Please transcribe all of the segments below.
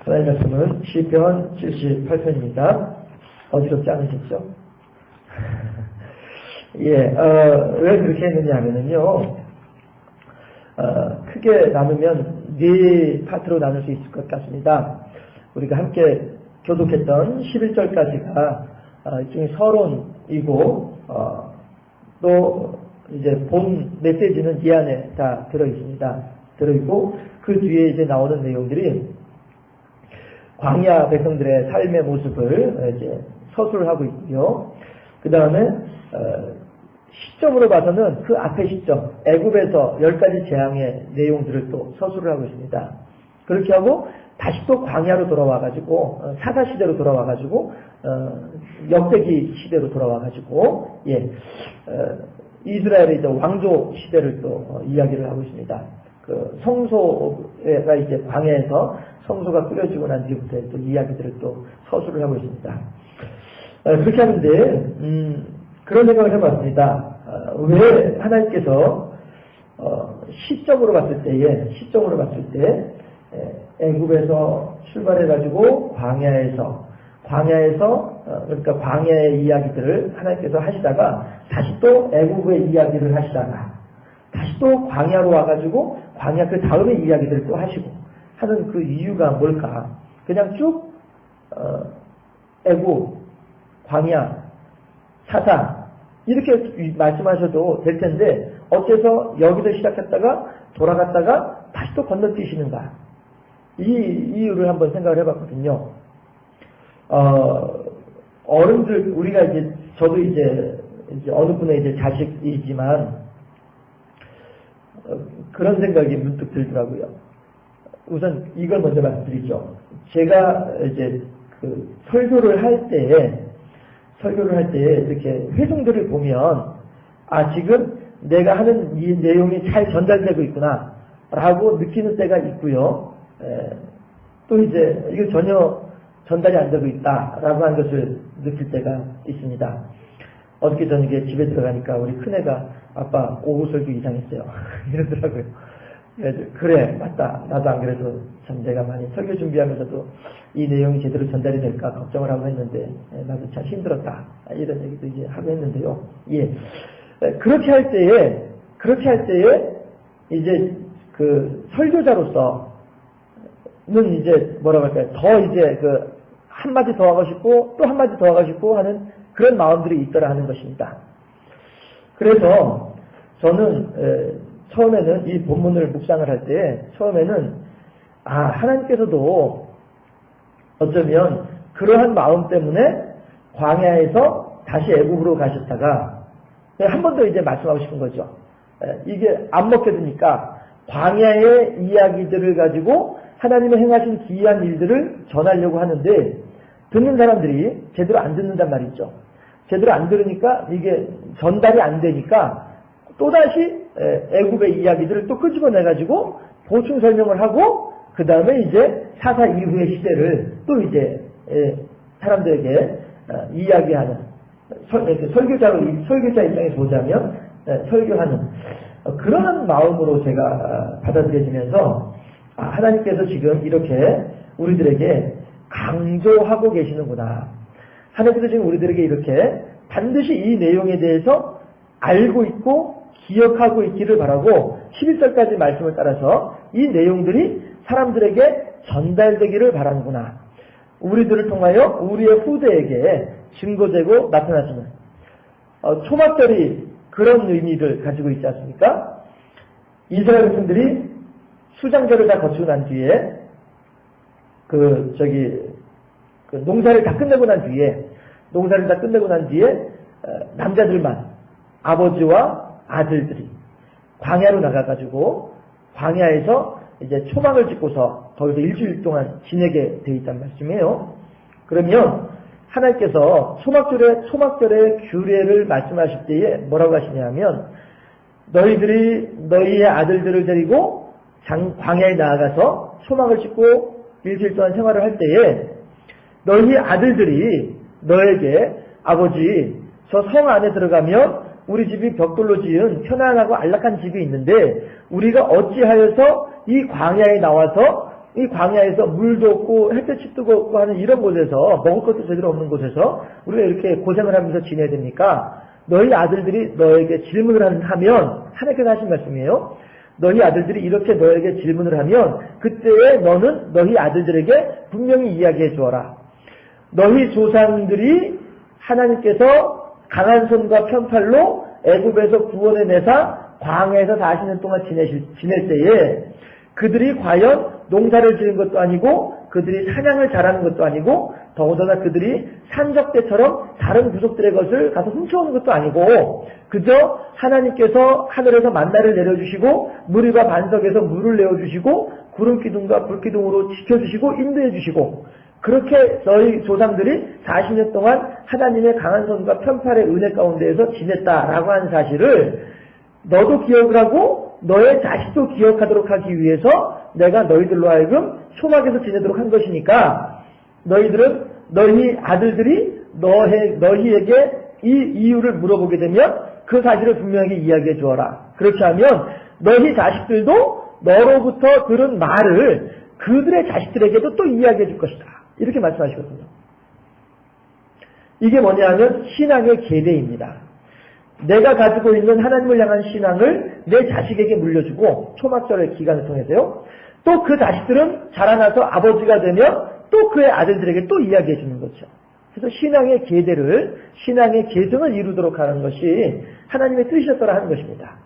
하나님 말씀은 시편 78편입니다. 어지럽지 않으셨죠? 왜 그렇게 했느냐 하면은요, 크게 나누면 네 파트로 나눌 수 있을 것 같습니다. 우리가 함께 교독했던 11절까지가 일종의 서론이고, 또 이제 본 메시지는 이 안에 다 들어있습니다. 들어있고, 그 뒤에 이제 나오는 내용들이 광야 백성들의 삶의 모습을 이제 서술을 하고 있고요. 그 다음에 시점으로 봐서는 그 앞에 시점, 애굽에서 10가지 재앙의 내용들을 또 서술을 하고 있습니다. 그렇게 하고 다시 또 광야로 돌아와가지고 사사 시대로 돌아와가지고 역대기 시대로 돌아와가지고 이스라엘의 이제 왕조 시대를 또 이야기를 하고 있습니다. 그 성소가 이제 광야에서 성소가 끓여지고 난 뒤부터의 또 이야기들을 또 서술을 하고 있습니다. 그렇게 하는데 그런 생각을 해봤습니다. 왜 하나님께서 시점으로 봤을 때 애굽에서 출발해가지고 광야에서 그러니까 광야의 이야기들을 하나님께서 하시다가 다시 또 애굽의 이야기를 하시다가 다시 또 광야로 와가지고 광야 그 다음의 이야기들을 또 하시고 하는 그 이유가 뭘까? 그냥 쭉 애굽, 광야, 사사 이렇게 말씀하셔도 될 텐데 어째서 여기서 시작했다가 돌아갔다가 다시 또 건너뛰시는가? 이 이유를 한번 생각을 해봤거든요. 어른들 우리가 이제 저도 이제 어느 분의 이제 자식이지만 그런 생각이 문득 들더라고요. 우선 이걸 먼저 말씀드리죠. 제가 이제 그 설교를 할 때 이렇게 회중들을 보면 지금 내가 하는 이 내용이 잘 전달되고 있구나 라고 느끼는 때가 있고요. 또 이제 이거 전혀 전달이 안 되고 있다라고 하는 것을 느낄 때가 있습니다. 어저께 저녁에 집에 들어가니까 우리 큰애가 아빠 오후 설교 이상했어요. 이러더라고요. 그래 맞다. 나도 안 그래도 참 내가 많이 설교 준비하면서도 이 내용이 제대로 전달이 될까 걱정을 하고 했는데 나도 참 힘들었다. 이런 얘기도 이제 하고 했는데요. 그렇게 할 때에 이제 그 설교자로서는 이제 뭐라고 할까요? 더 이제 그 한마디 더 하고 싶고 또 한마디 더 하고 싶고 하는 그런 마음들이 있더라 하는 것입니다. 그래서 저는 처음에는 이 본문을 묵상을 할 때 처음에는 하나님께서도 어쩌면 그러한 마음 때문에 광야에서 다시 애굽으로 가셨다가 한 번 더 이제 말씀하고 싶은 거죠. 이게 안 먹혀드니까 광야의 이야기들을 가지고 하나님의 행하신 기이한 일들을 전하려고 하는데 듣는 사람들이 제대로 안 듣는단 말이죠. 제대로 안 들으니까 이게 전달이 안 되니까 또다시 애굽의 이야기들을 또 끄집어내가지고 보충 설명을 하고 그 다음에 이제 사사 이후의 시대를 또 이제 사람들에게 이야기하는 설교자 입장에서 보자면 설교하는 그런 마음으로 제가 받아들여지면서 하나님께서 지금 이렇게 우리들에게 강조하고 계시는구나. 하나님께서 지금 우리들에게 이렇게 반드시 이 내용에 대해서 알고 있고 기억하고 있기를 바라고 11절까지 말씀을 따라서 이 내용들이 사람들에게 전달되기를 바라는구나. 우리들을 통하여 우리의 후대에게 증거되고 나타나시는 초막절이 그런 의미를 가지고 있지 않습니까? 이스라엘 백성들이 수장절을 다 거치고 난 뒤에 농사를 다 끝내고 난 뒤에 남자들만 아버지와 아들들이 광야로 나가가지고 광야에서 이제 초막을 짓고서 거기서 일주일 동안 지내게 돼 있단 말씀이에요. 그러면 하나님께서 초막절의 규례를 말씀하실 때에 뭐라고 하시냐면 너희들이 너희의 아들들을 데리고 광야에 나아가서 초막을 짓고 일주일 동안 생활을 할 때에 너희 아들들이 너에게 아버지 저 성 안에 들어가면 우리 집이 벽돌로 지은 편안하고 안락한 집이 있는데 우리가 어찌하여서 이 광야에 나와서 이 광야에서 물도 없고 햇볕이 뜨겁고 하는 이런 곳에서 먹을 것도 제대로 없는 곳에서 우리가 이렇게 고생을 하면서 지내야 됩니까? 너희 아들들이 너에게 질문을 하면 하나님께서 하신 말씀이에요. 너희 아들들이 이렇게 너에게 질문을 하면 그때에 너는 너희 아들들에게 분명히 이야기해 주어라. 너희 조상들이 하나님께서 강한 손과 편팔로 애굽에서 구원해 내사 광야에서 40년 동안 지낼 때에 그들이 과연 농사를 지은 것도 아니고 그들이 사냥을 잘하는 것도 아니고 더군다나 그들이 산적 때처럼 다른 부족들의 것을 가서 훔쳐오는 것도 아니고 그저 하나님께서 하늘에서 만나를 내려주시고 무리와 반석에서 물을 내어주시고 구름기둥과 불기둥으로 지켜주시고 인도해주시고 그렇게 너희 조상들이 40년 동안 하나님의 강한 손과 편팔의 은혜 가운데에서 지냈다라고 하는 사실을 너도 기억을 하고 너의 자식도 기억하도록 하기 위해서 내가 너희들로 하여금 소막에서 지내도록 한 것이니까 너희 아들들이 너희에게 이 이유를 물어보게 되면 그 사실을 분명히 이야기해 주어라. 그렇게 하면 너희 자식들도 너로부터 들은 말을 그들의 자식들에게도 또 이야기해 줄 것이다. 이렇게 말씀하시거든요. 이게 뭐냐면 신앙의 계대입니다. 내가 가지고 있는 하나님을 향한 신앙을 내 자식에게 물려주고 초막절의 기간을 통해서요. 또 그 자식들은 자라나서 아버지가 되면 또 그의 아들들에게 또 이야기해 주는 거죠. 그래서 신앙의 계대를 신앙의 계승을 이루도록 하는 것이 하나님의 뜻이었더라 하는 것입니다.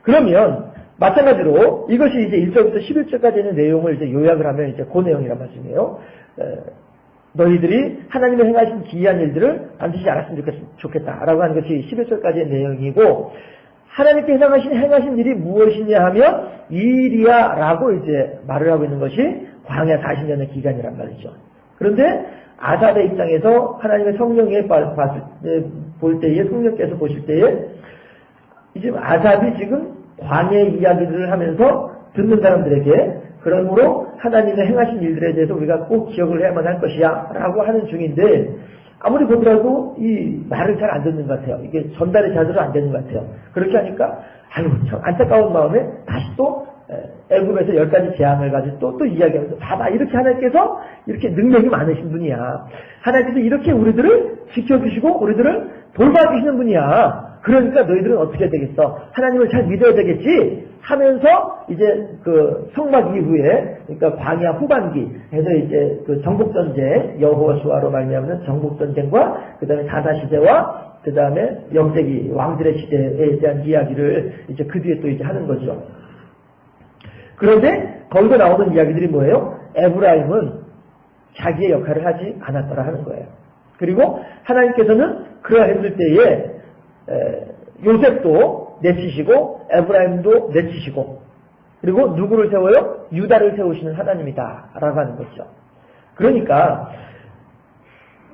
그러면 마찬가지로 이것이 이제 1절부터 11절까지 있는 내용을 이제 요약을 하면 이제 그 내용이란 말씀이에요. 너희들이 하나님의 행하신 기이한 일들을 반드시 알았으면 좋겠다라고 하는 것이 11절까지의 내용이고 하나님께 행하신 일이 무엇이냐 하면 이 일이야라고 이제 말을 하고 있는 것이 광야 40년의 기간이란 말이죠. 그런데 아삽의 입장에서 하나님의 성령에 볼 때에 성령께서 보실 때에 이제 아삽이 지금 광야의 이야기들을 하면서 듣는 사람들에게 그러므로 하나님의 행하신 일들에 대해서 우리가 꼭 기억을 해야만 할 것이야 라고 하는 중인데 아무리 보더라도 이 말을 잘 안 듣는 것 같아요. 이게 전달이 제대로 안 되는 것 같아요. 그렇게 하니까 아유 참 안타까운 마음에 다시 또 애굽에서 10가지 재앙을 가지고 또 이야기하면서 봐봐 이렇게 하나님께서 이렇게 능력이 많으신 분이야. 하나님께서 이렇게 우리들을 지켜주시고 우리들을 돌봐주시는 분이야. 그러니까 너희들은 어떻게 되겠어? 하나님을 잘 믿어야 되겠지? 하면서 이제 그 성막 이후에 그러니까 광야 후반기 해서 이제 그 정복전쟁 여호수아로 말미암는 정복전쟁과 그 다음에 다사시대와 그 다음에 역대기 왕들의 시대에 대한 이야기를 이제 그 뒤에 또 이제 하는 거죠. 그런데 거기서 나오는 이야기들이 뭐예요? 에브라임은 자기의 역할을 하지 않았더라 하는 거예요. 그리고 하나님께서는 그러했을 때에 요셉도 내치시고 에브라임도 내치시고 그리고 누구를 세워요? 유다를 세우시는 하나님이다 라고 하는 거죠. 그러니까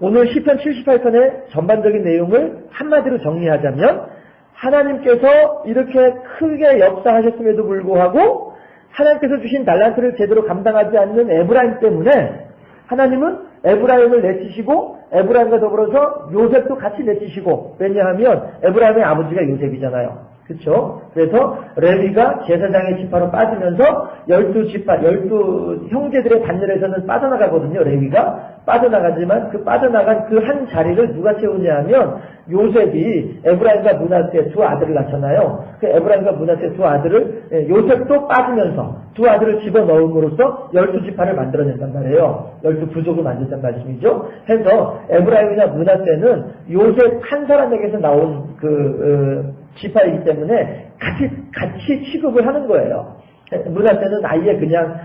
오늘 시편 78편의 전반적인 내용을 한마디로 정리하자면 하나님께서 이렇게 크게 역사하셨음에도 불구하고 하나님께서 주신 달란트를 제대로 감당하지 않는 에브라임 때문에 하나님은 에브라임을 내치시고 에브라임과 더불어서 요셉도 같이 내치시고 왜냐하면 에브라임의 아버지가 요셉이잖아요. 그렇죠? 그래서 레위가 제사장의 지파로 빠지면서 12 형제들의 단열에서는 빠져나가거든요. 레위가 빠져나가지만 그 빠져나간 그 한 자리를 누가 채우냐 하면 요셉이 에브라임과 므낫세 두 아들을 낳잖아요. 그 에브라임과 므낫세 두 아들을 요셉도 빠지면서 두 아들을 집어넣음으로써 12지파를 만들어낸단 말이에요. 12부족을 만든단 말씀이죠. 해서 에브라임이나 므낫세는 요셉 한 사람에게서 나온 지파이기 때문에 같이 취급을 하는 거예요. 므낫세는 아예 그냥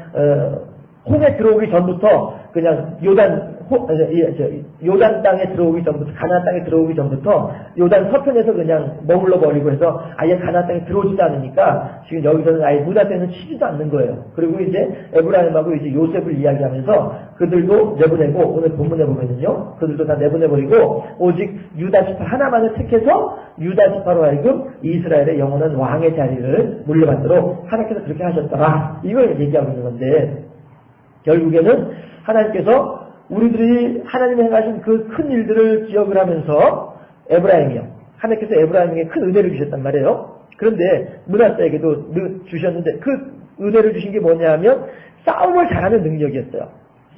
홍해 들어오기 전부터 그냥 요단 땅에 들어오기 전부터 가나안 땅에 들어오기 전부터 요단 서편에서 그냥 머물러 버리고 해서 아예 가나안 땅에 들어오지도 않으니까 지금 여기서는 아예 므낫세는 치지도 않는 거예요. 그리고 이제 에브라임하고 이제 요셉을 이야기하면서 그들도 내보내고 오늘 본문에 보면은요 그들도 다 내보내버리고 오직 유다 지파 하나만을 택해서 유다 지파로 하여금 이스라엘의 영원한 왕의 자리를 물려받도록 하나님께서 그렇게 하셨더라 이걸 얘기하고 있는 건데 결국에는 하나님께서 우리들이 하나님이 행하신 그 큰 일들을 기억을 하면서 에브라임이요. 하나님께서 에브라임에게 큰 은혜를 주셨단 말이에요. 그런데 므낫세에게도 주셨는데 은혜를 주신 게 뭐냐면 싸움을 잘하는 능력이었어요.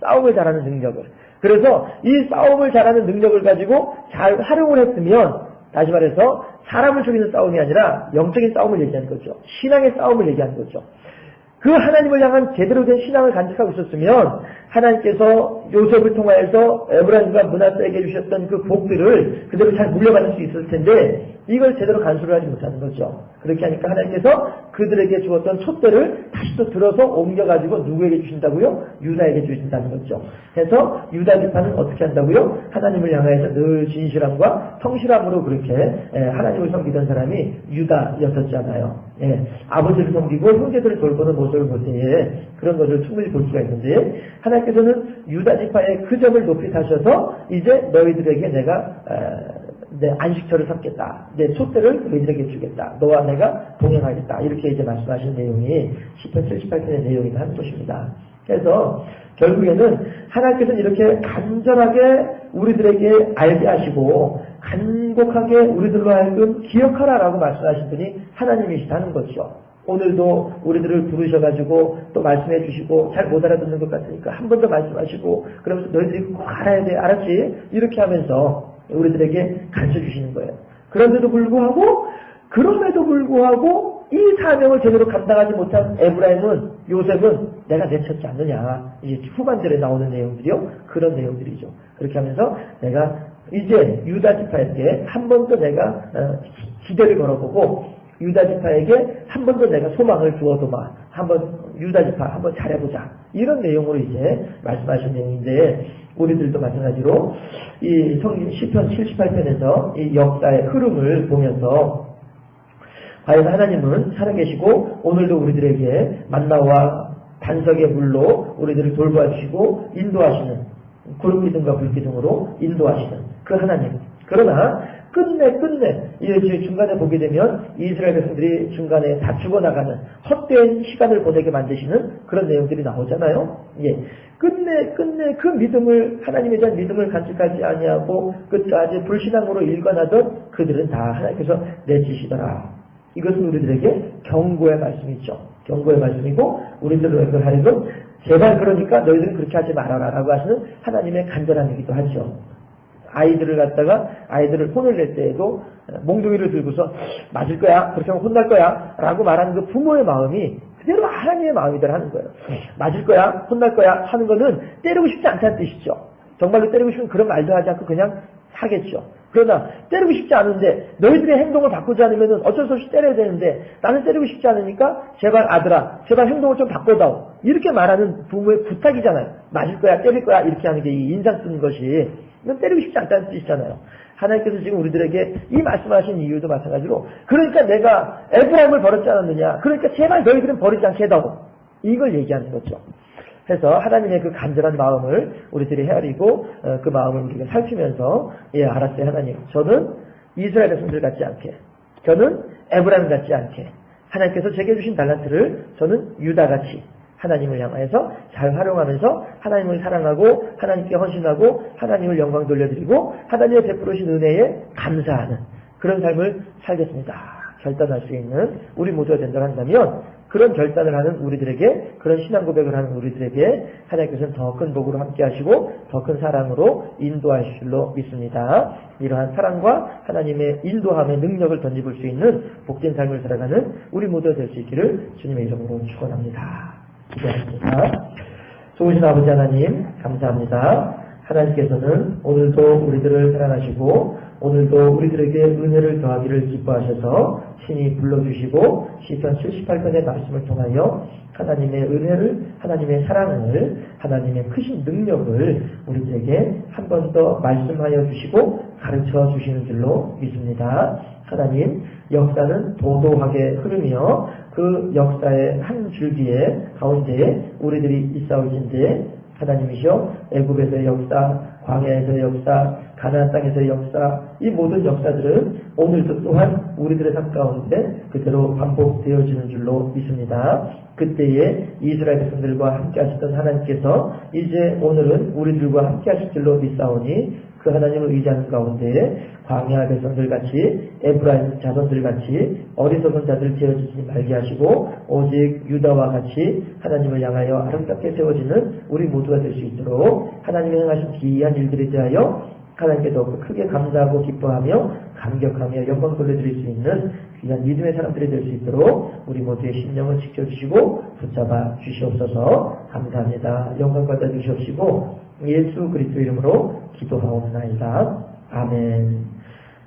싸움을 잘하는 능력을. 그래서 이 싸움을 잘하는 능력을 가지고 잘 활용을 했으면, 다시 말해서 사람을 죽이는 싸움이 아니라 영적인 싸움을 얘기하는 거죠. 신앙의 싸움을 얘기하는 거죠. 그 하나님을 향한 제대로 된 신앙을 간직하고 있었으면 하나님께서 요셉을 통하여서 에브라임과 므낫세에게 주셨던 그 복들을 그대로 잘 물려받을 수 있을 텐데 이걸 제대로 간수를 하지 못하는 거죠. 그렇게 하니까 하나님께서 그들에게 주었던 촛대를 다시 또 들어서 옮겨가지고 누구에게 주신다고요? 유다에게 주신다는 거죠. 그래서 유다 지파는 어떻게 한다고요? 하나님을 향해서 늘 진실함과 성실함으로 그렇게 하나님을 섬기던 사람이 유다였었잖아요. 아버지를 섬기고 형제들을 돌보는 모습을 볼 때에 그런 것을 충분히 볼 수가 있는데 하나님께서는 유다 지파의 그 점을 높이 타셔서 이제 너희들에게 내가 내 안식처를 삼겠다. 내 촛대를 너희들에게 주겠다. 너와 내가 동행하겠다. 이렇게 이제 말씀하시는 내용이 시편 78편의 내용이다 하는 것입니다. 그래서 결국에는 하나님께서는 이렇게 간절하게 우리들에게 알게 하시고 간곡하게 우리들로 하여금 기억하라라고 말씀하신 분이 하나님이시다는 거죠. 오늘도 우리들을 부르셔가지고 또 말씀해 주시고 잘 못 알아듣는 것 같으니까 한 번 더 말씀하시고 그러면서 너희들이 꼭 알아야 돼. 알았지? 이렇게 하면서 우리들에게 가르쳐 주시는 거예요. 그럼에도 불구하고 이 사명을 제대로 감당하지 못한 에브라임은 요셉은 내가 내쳤지 않느냐. 이제 후반절에 나오는 내용들이요. 그런 내용들이죠. 그렇게 하면서 내가 이제 유다 지파에게 한 번 더 내가 기대를 걸어보고 유다 지파에게 한 번 더 내가 소망을 주어도마. 한번 유다 지파 한번 잘해보자. 이런 내용으로 이제 말씀하신 내용인데 우리들도 마찬가지로 이 시편 78편에서 이 역사의 흐름을 보면서 과연 하나님은 살아계시고 오늘도 우리들에게 만나와 반석의 물로 우리들을 돌봐주시고 인도하시는 구름 기둥과 불 기둥으로 인도하시는 그 하나님. 그러나 끝내 이 중간에 보게 되면 이스라엘 백성들이 중간에 다 죽어나가는 헛된 시간을 보내게 만드시는 그런 내용들이 나오잖아요. 끝내 그 믿음을 하나님에 대한 믿음을 간직하지 아니하고 끝까지 불신앙으로 일관하던 그들은 다 하나님께서 내치시더라. 이것은 우리들에게 경고의 말씀이죠. 경고의 말씀이고 우리들로 하여금 제발 그러니까 너희들은 그렇게 하지 말아라 라고 하시는 하나님의 간절함이기도 하죠. 아이들을 혼을 낼 때에도 몽둥이를 들고서 맞을 거야, 그렇게 하면 혼날 거야 라고 말하는 그 부모의 마음이 그대로 하나님의 마음이더라 하는 거예요. 맞을 거야, 혼날 거야 하는 거는 때리고 싶지 않다는 뜻이죠. 정말로 때리고 싶으면 그런 말도 하지 않고 그냥 하겠죠. 그러나 때리고 싶지 않은데 너희들의 행동을 바꾸지 않으면 어쩔 수 없이 때려야 되는데 나는 때리고 싶지 않으니까 제발 아들아 제발 행동을 좀 바꿔다오. 이렇게 말하는 부모의 부탁이잖아요. 맞을 거야, 때릴 거야 이렇게 하는 게 이 인상 쓰는 것이 이건 때리고 싶지 않다는 뜻이잖아요. 하나님께서 지금 우리들에게 이 말씀하신 이유도 마찬가지로 그러니까 내가 에브라임을 버렸지 않았느냐. 그러니까 제발 너희들은 버리지 않게 해다오. 이걸 얘기하는 거죠. 해서 하나님의 그 간절한 마음을 우리들이 헤아리고 그 마음을 우리가 살피면서 알았어요 하나님. 저는 이스라엘 백성들 같지 않게 저는 에브라임 같지 않게 하나님께서 제게 주신 달란트를 저는 유다같이 하나님을 향해서 잘 활용하면서 하나님을 사랑하고 하나님께 헌신하고 하나님을 영광 돌려드리고 하나님의 베풀으신 은혜에 감사하는 그런 삶을 살겠습니다. 결단할 수 있는 우리 모두가 된다고 한다면 그런 결단을 하는 우리들에게 그런 신앙 고백을 하는 우리들에게 하나님께서는 더 큰 복으로 함께 하시고 더 큰 사랑으로 인도하실 줄로 믿습니다. 이러한 사랑과 하나님의 인도함의 능력을 던져볼 수 있는 복된 삶을 살아가는 우리 모두가 될 수 있기를 주님의 이름으로 축원합니다. 기도하겠습니다. 좋으신 아버지 하나님 감사합니다. 하나님께서는 오늘도 우리들을 사랑하시고 오늘도 우리들에게 은혜를 더하기를 기뻐하셔서 신이 불러주시고 시편 78편의 말씀을 통하여 하나님의 은혜를 하나님의 사랑을 하나님의 크신 능력을 우리들에게 한 번 더 말씀하여 주시고 가르쳐 주시는 줄로 믿습니다. 하나님 역사는 도도하게 흐르며 그 역사의 한 줄기에 가운데 우리들이 있사올진데 하나님이시여 애굽에서의 역사 광야에서의 역사, 가나안 땅에서의 역사, 이 모든 역사들은 오늘도 또한 우리들의 삶 가운데 그대로 반복되어지는 줄로 믿습니다. 그때에 이스라엘 백성들과 함께 하셨던 하나님께서 이제 오늘은 우리들과 함께 하실 줄로 믿사오니 그 하나님을 의지하는 가운데 광야 백성들 같이 에브라임 자손들 같이 어리석은 자들 되어지지 말게 하시고 오직 유다와 같이 하나님을 향하여 아름답게 세워지는 우리 모두가 될 수 있도록 하나님이 행하신 기이한 일들에 대하여 하나님께 더욱 크게 감사하고 기뻐하며 감격하며 영광 돌려드릴 수 있는 귀한 믿음의 사람들이 될 수 있도록 우리 모두의 심령을 지켜주시고 붙잡아 주시옵소서. 감사합니다. 영광 받아 주시옵시고 예수 그리스도 이름으로 기도하옵나이다. 아멘.